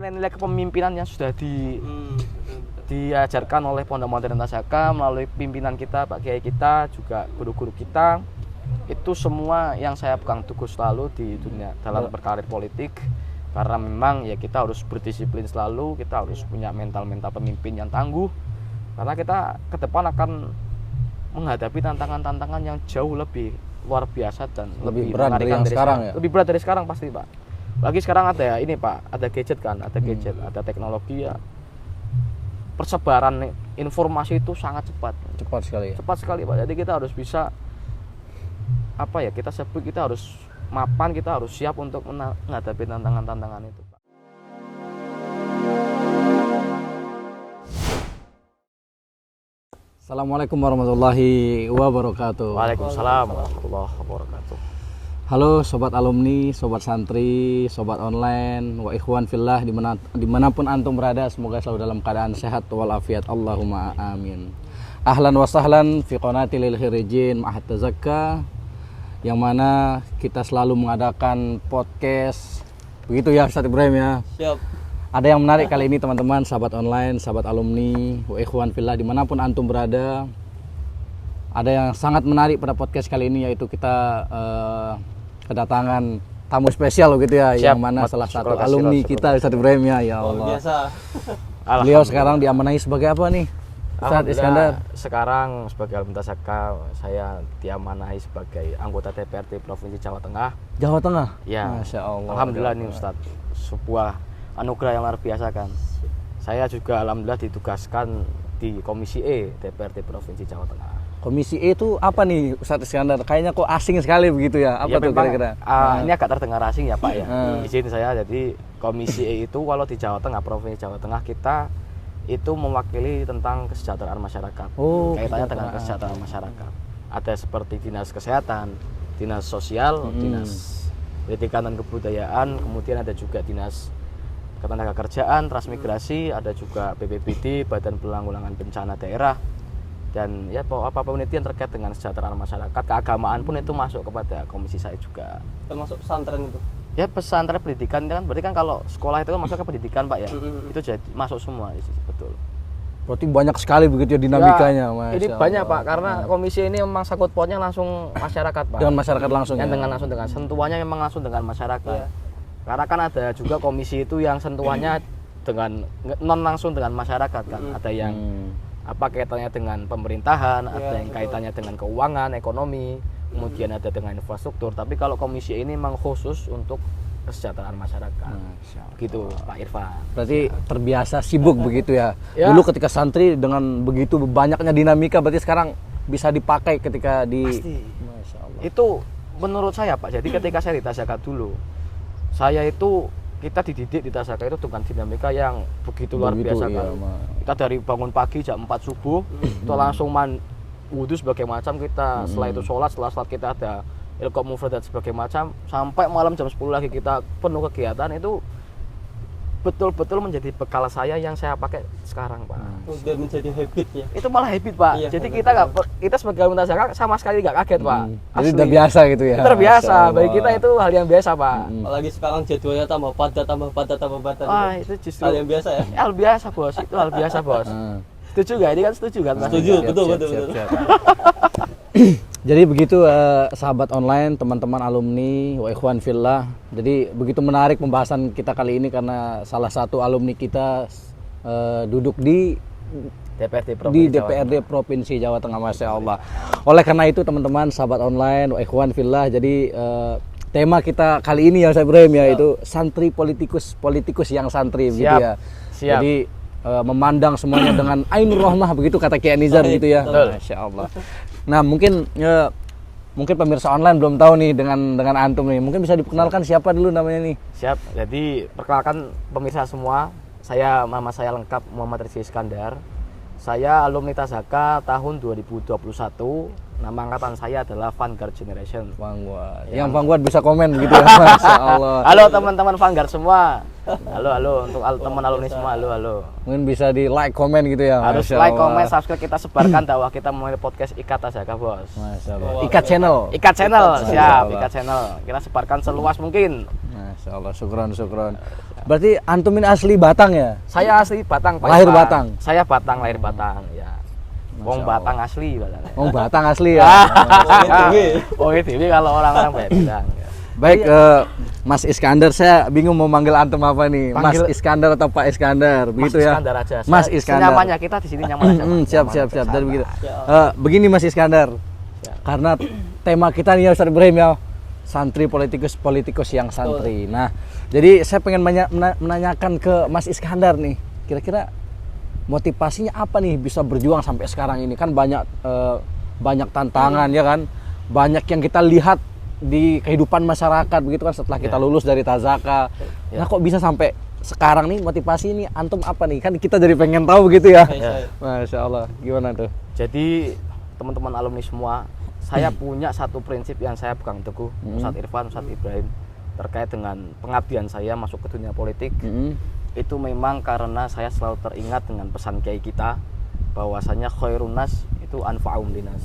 nilai-nilai kepemimpinan yang sudah diajarkan oleh Pondok Modern Tasaka melalui pimpinan kita, Pak Kiai kita, juga guru-guru kita. Itu semua yang saya pegang teguh selalu di dunia dalam berkarir politik. Karena memang ya kita harus berdisiplin selalu, kita harus punya mental-mental pemimpin yang tangguh. Karena kita ke depan akan menghadapi tantangan-tantangan yang jauh lebih luar biasa dan lebih berat dari yang sekarang ya. Lebih berat dari sekarang pasti, Pak. Lagi sekarang ada ya ini, Pak, ada gadget kan, ada gadget, ada teknologi ya. Persebaran informasi itu sangat cepat. Cepat sekali ya. Cepat sekali, Pak. Jadi kita harus bisa kita harus mapan, kita harus siap untuk menghadapi tantangan-tantangan itu, Pak. Assalamualaikum warahmatullahi wabarakatuh. Waalaikumsalam warahmatullahi wabarakatuh. Halo sobat alumni, sobat santri, sobat online, wa ikhwan fillah dimanapun antum berada, semoga selalu dalam keadaan sehat walafiat. Allahumma amin. Ahlan wa sahlan fi qanati lil khirijin ma'at tazakka, yang mana kita selalu mengadakan podcast begitu ya Ustaz Ibrahim ya. Siap. Ada yang menarik kali ini teman-teman, sahabat online, sahabat alumni, wa ikhwan fillah dimanapun antum berada. Ada yang sangat menarik pada podcast kali ini, yaitu kita kedatangan tamu spesial gitu ya. Siap. Yang mana salah satu alumni kita Ustaz Ibrahim ya. Ya Allah. Biasa. Beliau sekarang diamanahi sebagai apa nih? Ustaz Iskandar. Sekarang sebagai alumni Tasaka, saya diamanahi sebagai anggota DPRD Provinsi Jawa Tengah. Jawa Tengah? Ya. Masya Allah. Alhamdulillah nih Ustaz, sebuah anugerah yang luar biasa kan. Saya juga alhamdulillah ditugaskan di Komisi E DPRD Provinsi Jawa Tengah. Komisi E itu apa nih Ustaz Iskandar? Kayaknya kok asing sekali begitu ya. Apa ya, tuh kira-kira? Ini agak terdengar asing ya Pak ya. Izin saya, jadi Komisi E itu kalau di Jawa Tengah, Provinsi Jawa Tengah kita itu mewakili tentang kesejahteraan masyarakat. Kaitannya dengan kesejahteraan masyarakat. Ada seperti dinas kesehatan, dinas sosial, dinas pendidikan dan kebudayaan, kemudian ada juga dinas ketenagakerjaan, transmigrasi, ada juga BPBD, Badan Penanggulangan Bencana Daerah, dan ya apapun itu yang terkait dengan kesejahteraan masyarakat. Keagamaan pun itu masuk kepada komisi saya juga. Termasuk pesantren itu. Ya pesantren pendidikan kan, berarti kan kalau sekolah itu kan masuk ke pendidikan Pak ya. Itu jadi masuk semua, betul. Berarti banyak sekali begitu ya dinamikanya. Ya, ini banyak Pak, karena komisi ini memang sangkut pautnya langsung masyarakat Pak. Dengan masyarakat langsung ya? Dengan langsung, dengan sentuhannya memang langsung dengan masyarakat. Ya. Karena kan ada juga komisi itu yang sentuhannya dengan non langsung dengan masyarakat kan. Ada yang kaitannya dengan pemerintahan, ada yang kaitannya dengan keuangan, ekonomi, kemudian ada dengan infrastruktur. Tapi kalau komisi ini memang khusus untuk kesejahteraan masyarakat. Gitu Pak Irfan. Berarti terbiasa sibuk begitu ya. Dulu ketika santri dengan begitu banyaknya dinamika, berarti sekarang bisa dipakai ketika di Pasti. Masya Allah. Itu menurut saya Pak. Jadi ketika saya di Tasaka dulu, saya itu kita dididik di Tasaka itu dengan dinamika yang begitu luar biasa kan. Kita dari bangun pagi jam 4 subuh, itu langsung wudhu sebagai macam kita, setelah itu sholat kita ada ilqo mufradat sebagai macam, sampai malam jam 10 lagi kita penuh kegiatan. Itu betul-betul menjadi bekal saya yang saya pakai sekarang Pak. Udah menjadi habit ya. Itu malah habit Pak. Iya, jadi kita sebagai alumni Tasaka sama sekali nggak kaget Pak. Jadi udah biasa gitu ya. Itu terbiasa. Bagi kita itu hal yang biasa Pak. Apalagi sekarang jadwalnya tambah padat. Itu justru hal yang biasa ya. Hal biasa Bos. Itu hal biasa Bos. Setuju nggak? Ini kan setuju kan? Setuju, betul. Jadi begitu sahabat online, teman-teman alumni, wa ikhwan fillah. Jadi begitu menarik pembahasan kita kali ini karena salah satu alumni kita duduk di DPRD Provinsi Jawa Tengah, Masya Allah. Oleh karena itu teman-teman sahabat online, wa ikhwan fillah, jadi tema kita kali ini ya saya Ibrahim ya, itu santri politikus yang santri. Siap. Gitu ya. Siap. Jadi memandang semuanya dengan ainur rahmah begitu kata Kiai Nizar gitu ya. Masya Allah. Nah mungkin pemirsa online belum tahu nih dengan antum nih, mungkin bisa diperkenalkan siapa dulu namanya nih. Siap. Jadi perkenalkan pemirsa semua, nama saya lengkap Muhammad Rizky Iskandar. Saya alumni Tasaka tahun 2021. Nama angkatan saya adalah Vanguard Generation. Vanguard. Yang Vanguard bisa komen gitu ya. Masya Allah. Halo teman-teman Vanguard semua. Halo untuk teman alumni semua. Halo. Mungkin bisa di like, komen gitu ya. Harus like, komen, subscribe, kita sebarkan dakwah kita mulai podcast Ikat Tasaka Bos. Masya Allah. Ikat channel. Siap. Ikat channel. Kita sebarkan seluas mungkin. Masya Allah. Syukron. Berarti antum ini asli Batang ya? Saya asli Batang, Pak Lahir Irfan. Batang? Saya Batang, lahir Batang, ya. Wong Masya Batang asli katanya. Oh, Batang asli ya. Oh, itu kalau orang-orang banyak bilang. Ya. Baik, Mas Iskandar, saya bingung mau manggil antum apa nih? Mas Panggil- Iskandar atau Pak Iskandar, begitu ya? Iskandar aja. Mas Iskandar. Senyamannya kita di sini nyaman aja. Pak. Siap, Nyaman siap, aja, siap. Dari santai. begitu. Begini Mas Iskandar, Siap. karena tema kita nih ya Ustaz Ibrahim ya, santri politikus yang santri. Nah, jadi saya pengen menanyakan ke Mas Iskandar nih, kira-kira motivasinya apa nih bisa berjuang sampai sekarang ini? Kan banyak tantangan ya kan, banyak yang kita lihat di kehidupan masyarakat begitu kan setelah kita lulus dari Tazaka. Nah, kok bisa sampai sekarang nih, motivasi ini antum apa nih? Kan kita jadi pengen tahu begitu ya. Masya Allah, gimana tuh? Jadi teman-teman alumni semua, saya punya satu prinsip yang saya pegang teguh, Ustadz Irfan, Ustadz Ibrahim, terkait dengan pengabdian saya masuk ke dunia politik. Itu memang karena saya selalu teringat dengan pesan kiai kita, bahwasanya khairun nas itu anfa'um linas.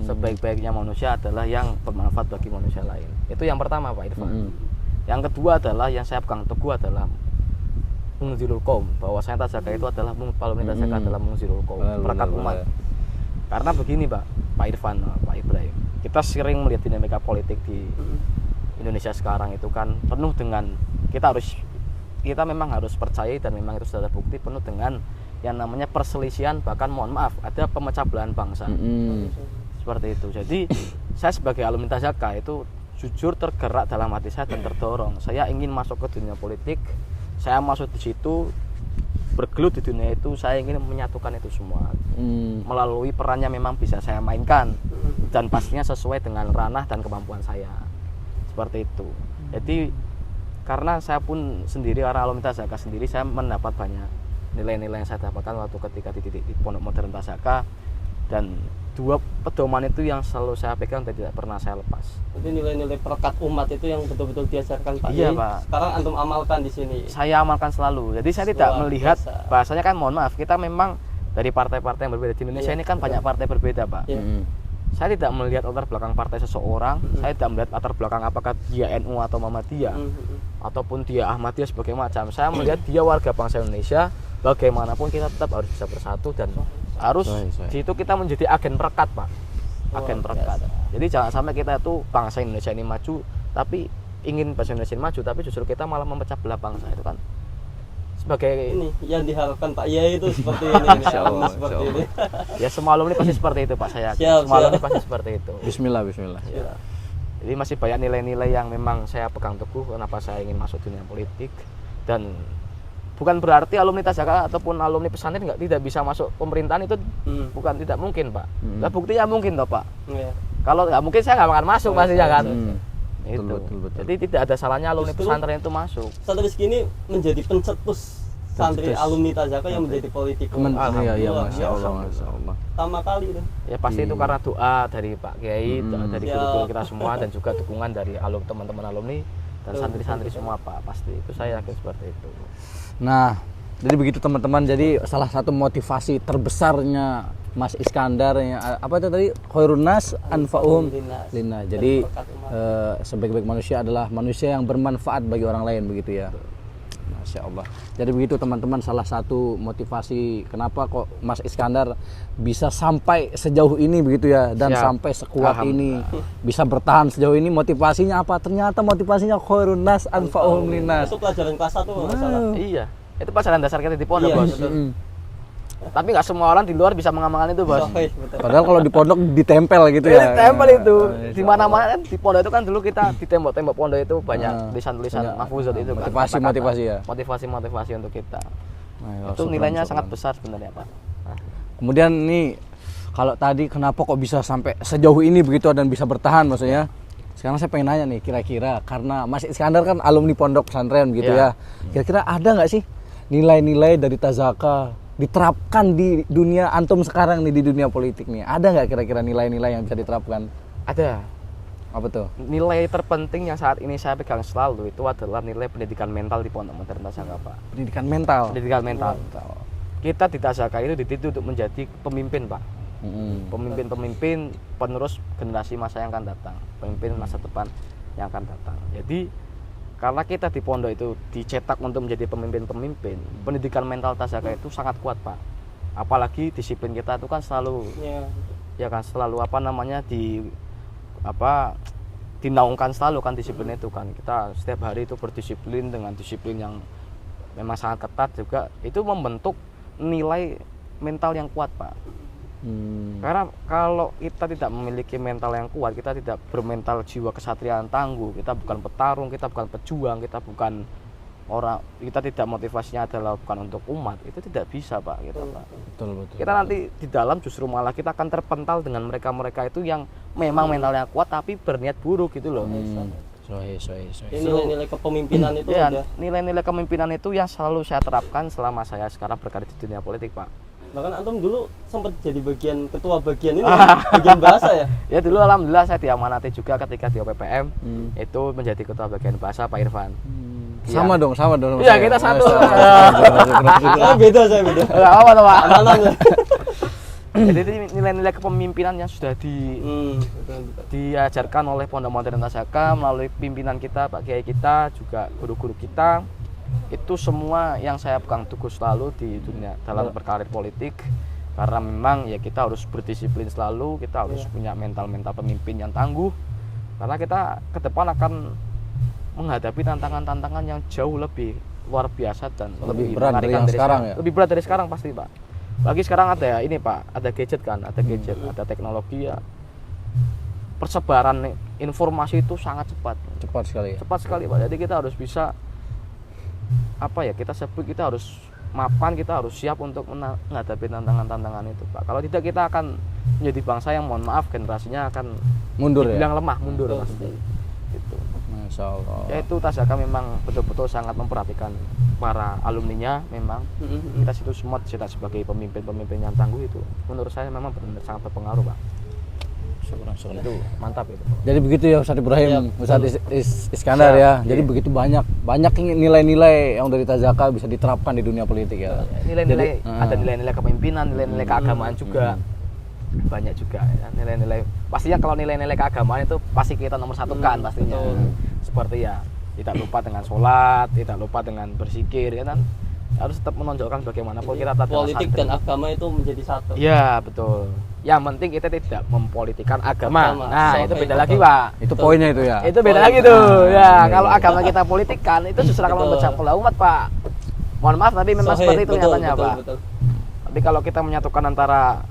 Sebaik-baiknya manusia adalah yang bermanfaat bagi manusia lain. Itu yang pertama, Pak Irfan. Yang kedua adalah yang saya pegang teguh adalah munzirul qaum, bahwasanya Tazaka itu adalah alumni Tazaka adalah munzirul qaum, perekat umat. Karena begini, Pak Irfan, Pak Ibrahim, kita sering melihat dinamika politik di Indonesia sekarang itu kan penuh dengan kita memang harus percaya, dan memang itu sudah terbukti penuh dengan yang namanya perselisihan, bahkan mohon maaf ada pemecah belahan bangsa. Seperti itu. Jadi saya sebagai alumni Tazaka itu jujur tergerak dalam hati saya dan terdorong. Saya ingin masuk ke dunia politik. Saya masuk di situ, bergelut di dunia itu, saya ingin menyatukan itu semua. Melalui perannya memang bisa saya mainkan, dan pastinya sesuai dengan ranah dan kemampuan saya. Seperti itu. Jadi karena saya pun sendiri, karena alumni Tazaka sendiri, saya mendapat banyak nilai-nilai yang saya dapatkan waktu ketika di Pondok Modern Tazaka, dan dua pedoman itu yang selalu saya pegang dan tidak pernah saya lepas. Jadi nilai-nilai perekat umat itu yang betul-betul diajarkan Pak. Iya, Yai. Pak. Sekarang antum amalkan di sini. Saya amalkan selalu. Jadi saya tidak Luar melihat biasa. bahasanya kan, mohon maaf, kita memang dari partai-partai yang berbeda di Indonesia ini kan banyak partai berbeda, Pak. Iya. Saya tidak melihat latar belakang partai seseorang, saya tidak melihat latar belakang apakah dia NU atau Muhammadiyah, ataupun dia Ahmadiyah sebagai macam. Saya melihat dia warga bangsa Indonesia, bagaimanapun kita tetap harus bisa bersatu, dan harus di situ kita menjadi agen perekat, Pak. Agen perekat. Jadi jangan sampai kita itu bangsa Indonesia ini maju, tapi ingin bangsa Indonesia ini maju, tapi justru kita malah memecah belah bangsa, itu kan sebagai Ini yang diharapkan Pak Yai itu seperti ini. Alumni seperti ini. ya semua alumni pasti seperti itu, Pak. Saya yakin. Siap, Semua alumni siap. pasti seperti itu. Bismillah. Ya. Jadi masih banyak nilai-nilai yang memang saya pegang teguh kenapa saya ingin masuk dunia politik, dan bukan berarti alumni Tazaka ataupun alumni pesantren tidak bisa masuk pemerintahan, itu bukan tidak mungkin, Pak. Lah buktinya mungkin toh, Pak. Iya. Kalau nggak mungkin saya nggak akan masuk pastinya kan. Itu. Betul. Jadi tidak ada salahnya alumni Justru pesantren itu masuk. Santri segini menjadi pencetus santri alumni Tazaka yang menjadi politikus. Iya, Luar Masya Allah, biasa. Masya Allah. Pertama kali itu. Ya pasti itu karena doa dari Pak Kiai, doa dari Ya. guru-guru kita semua, dan juga dukungan dari teman-teman alumni dan santri-santri semua, Pak. Pasti itu, saya yakin seperti itu. Nah, jadi begitu teman-teman. Jadi salah satu motivasi terbesarnya Mas Iskandar apa itu tadi? Khairun nas anfa'uhum linnas. Jadi sebaik-baik manusia adalah manusia yang bermanfaat bagi orang lain, begitu ya. Masya Allah. Jadi begitu teman-teman, salah satu motivasi kenapa kok Mas Iskandar bisa sampai sejauh ini begitu ya, dan Siap. sampai sekuat ini, bisa bertahan sejauh ini. Motivasinya apa? Ternyata motivasinya khairun nas anfa'uhum linnas. Itu pelajaran kelas 1 kalau nggak salah. Iya, itu pelajaran dasar kita di pondok, Iya, Bos. betul. Tapi nggak semua orang di luar bisa mengamalkan itu, Bos. Oke, betul. Padahal kalau di pondok ditempel gitu Ya, ya. tempel itu. Di mana-mana kan di pondok itu kan dulu kita di tembok-tembok pondok itu banyak tulisan-tulisan mahfuzat itu kan. Motivasi ya. Motivasi untuk kita. Ayo, Itu syukran, nilainya syukran. sangat besar sebenarnya, Pak. Nah, Kemudian nih, kalau tadi kenapa kok bisa sampai sejauh ini begitu dan bisa bertahan maksudnya? Sekarang saya pengen nanya nih, kira-kira karena Mas Iskandar kan alumni pondok pesantren gitu Iya. ya. Kira-kira ada nggak sih nilai-nilai dari Tazaka diterapkan di dunia antum sekarang nih, di dunia politik nih? Ada nggak kira-kira nilai-nilai yang bisa diterapkan? ada Apa tuh? nilai terpenting yang saat ini saya pegang selalu itu adalah nilai pendidikan mental di Pondok Modern Tazaka, Pak. Pendidikan mental. Pendidikan mental. Kita di Tazaka itu dituntut untuk menjadi pemimpin, Pak. Pemimpin-pemimpin penerus generasi masa yang akan datang, pemimpin masa depan yang akan datang. Jadi karena kita di pondok itu dicetak untuk menjadi pemimpin-pemimpin, pendidikan mental Tazaka itu sangat kuat Pak. Apalagi disiplin kita itu kan selalu ya kan selalu dinaungkan selalu kan disiplin itu kan. Kita setiap hari itu berdisiplin dengan disiplin yang memang sangat ketat juga, itu membentuk nilai mental yang kuat Pak. Karena kalau kita tidak memiliki mental yang kuat, kita tidak bermental jiwa kesatriaan tangguh, kita bukan petarung, kita bukan pejuang, kita bukan orang, kita tidak motivasinya adalah bukan untuk umat, itu tidak bisa Pak gitu Pak. Betul. Kita nanti di dalam justru malah kita akan terpental dengan mereka-mereka itu yang memang mentalnya kuat tapi berniat buruk gitu loh. Nilai-nilai kepemimpinan itu ya, udah. Nilai-nilai kepemimpinan itu yang selalu saya terapkan selama saya sekarang berkarir di dunia politik Pak. Bahkan antum dulu sempat jadi ketua bagian ini, bagian bahasa ya? Ya dulu alhamdulillah saya diamanati juga ketika di OPPM itu menjadi ketua bagian bahasa Pak Irfan. Sama dong. Iya kita satu. Beda saya. Apa tuh Pak? Amanan ya. Jadi nilai-nilai kepemimpinan yang sudah diajarkan oleh Pondok Modern Tazaka melalui pimpinan kita, Pak Kiai kita, juga guru-guru kita, itu semua yang saya pegang teguh selalu di dunia dalam berkarir politik. Karena memang ya kita harus berdisiplin selalu, kita harus punya mental-mental pemimpin yang tangguh, karena kita ke depan akan menghadapi tantangan-tantangan yang jauh lebih luar biasa dan lebih berat dari yang sekarang ya? Lebih berat dari sekarang pasti Pak. Lagi sekarang ada ini Pak, ada gadget kan, ada teknologi ya. Persebaran informasi itu sangat cepat. Cepat sekali Pak. Jadi kita harus bisa kita harus mapan, kita harus siap untuk menghadapi tantangan-tantangan itu Pak. Kalau tidak kita akan menjadi bangsa yang mohon maaf generasinya akan mundur ya? Yang lemah, mundur pasti. Gitu. Masya Allah. Ya itu Tazaka memang betul-betul sangat memperhatikan para alumninya. Memang kita situ semua dicetak sebagai pemimpin-pemimpin yang tangguh, itu menurut saya memang benar sangat berpengaruh Pak. Syukur. Itu mantap itu. Jadi begitu ya Ustadz Ibrahim, Ustadz Iskandar ya. Jadi begitu banyak nilai-nilai yang dari Tazaka bisa diterapkan di dunia politik ya. Nilai-nilai ada nilai-nilai kepemimpinan, nilai-nilai keagamaan juga. Banyak juga ya. Nilai-nilai pastinya kalau nilai-nilai keagamaan itu pasti kita nomor satukan pastinya. Seperti ya tidak lupa dengan sholat, tidak lupa dengan berzikir ya kan. Harus tetap menonjolkan bagaimanapun kita politik dan agama itu menjadi satu. Ya betul. Yang penting kita tidak mempolitikan agama. Nah itu beda lagi Pak. Itu poinnya itu ya. Itu beda lagi tuh. Ya kalau agama kita politikan itu justru akan memecah belah umat Pak. Mohon maaf tapi memang seperti itu nyatanya Pak. Tapi kalau kita menyatukan antara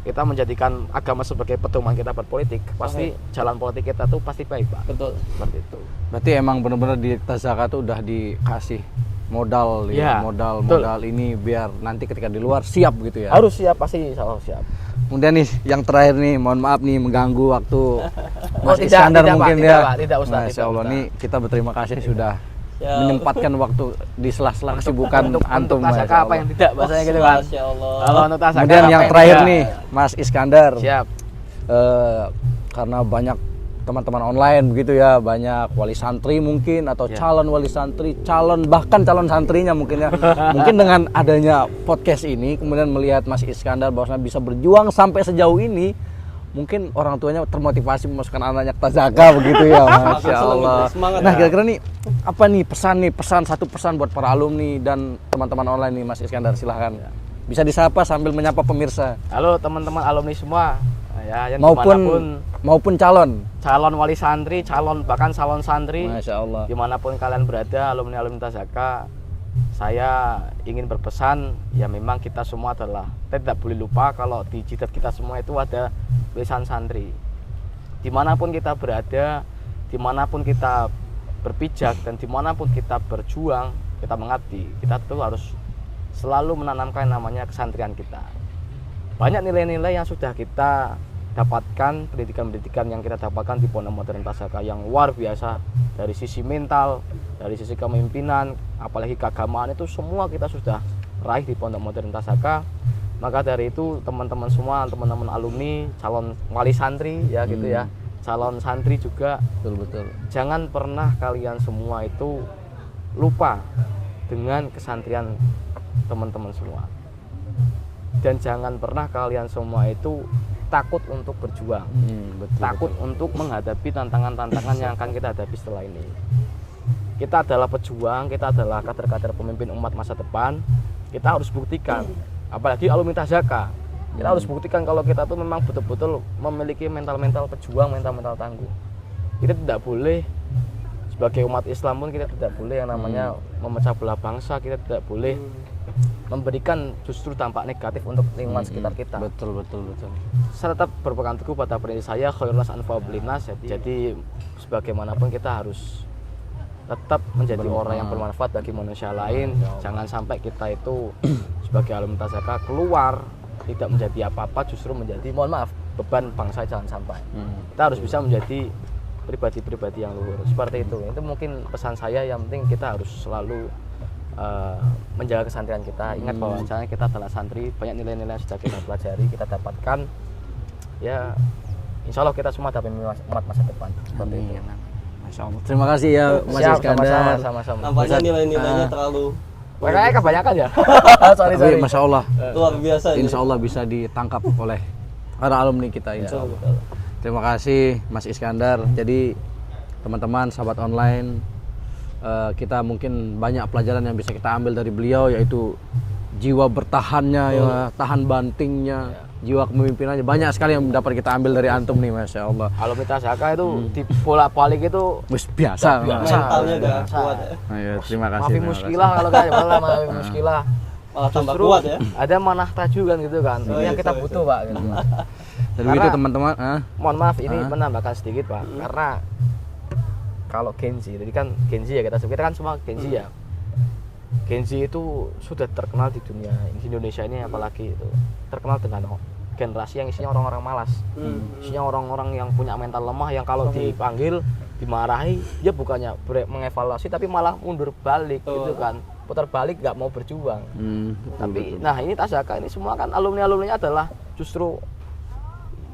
kita menjadikan agama sebagai pedoman kita berpolitik, pasti jalan politik kita tuh pasti baik Pak. Betul. Seperti itu. Berarti emang benar-benar di Tazaka tuh udah dikasih modal modal ini biar nanti ketika di luar siap gitu ya. Harus siap, pasti insya Allah siap. Kemudian nih yang terakhir nih, mohon maaf nih mengganggu waktu Mas tidak, Iskandar tidak, mungkin Pak, ya. Tidak Ustaz. Masya Allah nih kita berterima kasih sudah menyempatkan waktu di sela-sela kesibukan antum. Untuk Tazaka apa yang tidak bahasanya gitu kan. Masya Allah. Kalau untuk Tazaka Kemudian yang terakhir tidak. nih Mas Iskandar. Siap. Karena banyak teman-teman online begitu ya, banyak wali santri mungkin atau calon wali santri, bahkan calon santrinya mungkin ya. Mungkin dengan adanya podcast ini kemudian melihat Mas Iskandar bahwasanya bisa berjuang sampai sejauh ini, mungkin orang tuanya termotivasi memasukkan anaknya ke Tazaka begitu ya. Masya Allah. Nah kira-kira nih apa nih satu pesan buat para alumni dan teman-teman online nih Mas Iskandar, silahkan. Bisa disapa sambil menyapa pemirsa. Halo teman-teman alumni semua. Ya, yang maupun calon wali santri, bahkan calon santri. Masya Allah. Dimanapun kalian berada, alumni Tazaka, saya ingin berpesan ya memang kita semua adalah tidak boleh lupa kalau di jidat kita semua itu ada tulisan santri. Dimanapun kita berada, dimanapun kita berpijak dan dimanapun kita berjuang, kita mengabdi, kita tuh harus selalu menanamkan namanya kesantrian kita. Banyak nilai-nilai yang sudah kita dapatkan, pendidikan-pendidikan yang kita dapatkan di Pondok Modern Tazaka yang luar biasa dari sisi mental, dari sisi kepemimpinan, apalagi keagamaan, itu semua kita sudah raih di Pondok Modern Tazaka. Maka dari itu teman-teman semua, teman-teman alumni, calon wali santri ya gitu ya, calon santri juga, betul. Jangan pernah kalian semua itu lupa dengan kesantrian teman-teman semua. Dan jangan pernah kalian semua itu takut untuk berjuang, takut untuk menghadapi tantangan-tantangan yang akan kita hadapi setelah ini. kita adalah pejuang, kita adalah kader-kader pemimpin umat masa depan. Kita harus buktikan, apalagi alumni Tazaka, kita harus buktikan kalau kita tuh memang betul-betul memiliki mental-mental pejuang, mental-mental tangguh. Kita tidak boleh, sebagai umat Islam pun kita tidak boleh yang namanya memecah belah bangsa, kita tidak boleh memberikan justru dampak negatif untuk lingkungan sekitar kita. Betul. Saya tetap berpegang teguh pada prinsip saya, khairun nas anfa'uhum linnas. Jadi sebagaimanapun kita harus tetap menjadi orang yang bermanfaat bagi manusia lain. Jangan sampai kita itu sebagai alumni Tazaka keluar tidak menjadi apa-apa, justru menjadi, mohon maaf, beban bangsa. Jangan sampai. Kita harus bisa menjadi pribadi-pribadi yang luhur. Seperti itu. Itu mungkin pesan saya. Yang penting kita harus selalu menjaga kesantrian kita. Ingat bahwa kita adalah santri, banyak nilai-nilai yang sudah kita pelajari, kita dapatkan. Ya, insya Allah kita semua dapat umat masa depan. Seperti itu. Masya Allah. Terima kasih ya Mas Iskandar. Sama-sama. Nampaknya nilai-nilainya terlalu Kayaknya kebanyakan ya. sorry. Masya Allah. luar biasa. Insya Allah bisa ditangkap oleh para alumni kita, insya Allah. Terima kasih Mas Iskandar. Jadi teman-teman sahabat online, kita mungkin banyak pelajaran yang bisa kita ambil dari beliau, yaitu jiwa bertahannya, ya, tahan bantingnya, jiwa kepemimpinannya. Banyak sekali yang dapat kita ambil dari antum nih, Masya Allah. Alumni Tazaka itu di bolak-balik itu biasa. Mentalnya udah kuat ya. Ayo, terima kasih. Maafi muskilah kalau kayak maafi muskilah. Malah tambah Justru kuat ya. ada manah tajukan gitu kan. Itu yang kita butuh, Pak. Gitu. Dan begitu teman-teman. Mohon maaf ini menambahkan sedikit, Pak. Karena kalau Genji, jadi kan Genji ya kita kan semua Genji ya. Genji itu sudah terkenal di dunia, di Indonesia ini apalagi itu terkenal dengan generasi yang isinya orang-orang malas, isinya orang-orang yang punya mental lemah, yang kalau dipanggil, dimarahi, dia bukannya mengevaluasi tapi malah mundur balik gitu kan, putar balik, nggak mau berjuang. Tapi nah ini Tazaka ini semua kan alumni-alumninya adalah justru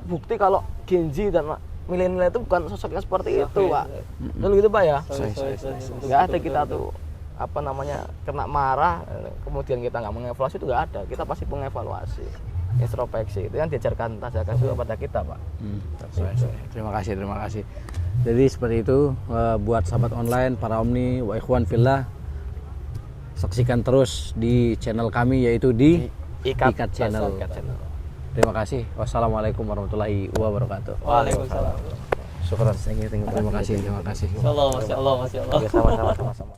bukti kalau Genji dan milenial itu bukan sosok yang seperti itu, Pak. Dan gitu, Pak ya. Nggak ada kita tuh apa namanya kena marah kemudian kita nggak mengevaluasi, itu nggak ada. Kita pasti mengevaluasi, introspeksi. Itu yang diajarkan Tazaka juga pada kita, Pak. Terima kasih. Jadi seperti itu, buat sahabat online, para omni wa ikhwan fillah, saksikan terus di channel kami, yaitu di Ikat Channel. Terima kasih. Wassalamualaikum warahmatullahi wabarakatuh. Waalaikumsalam. Syukran. Terima kasih. Masya Allah. Sama-sama.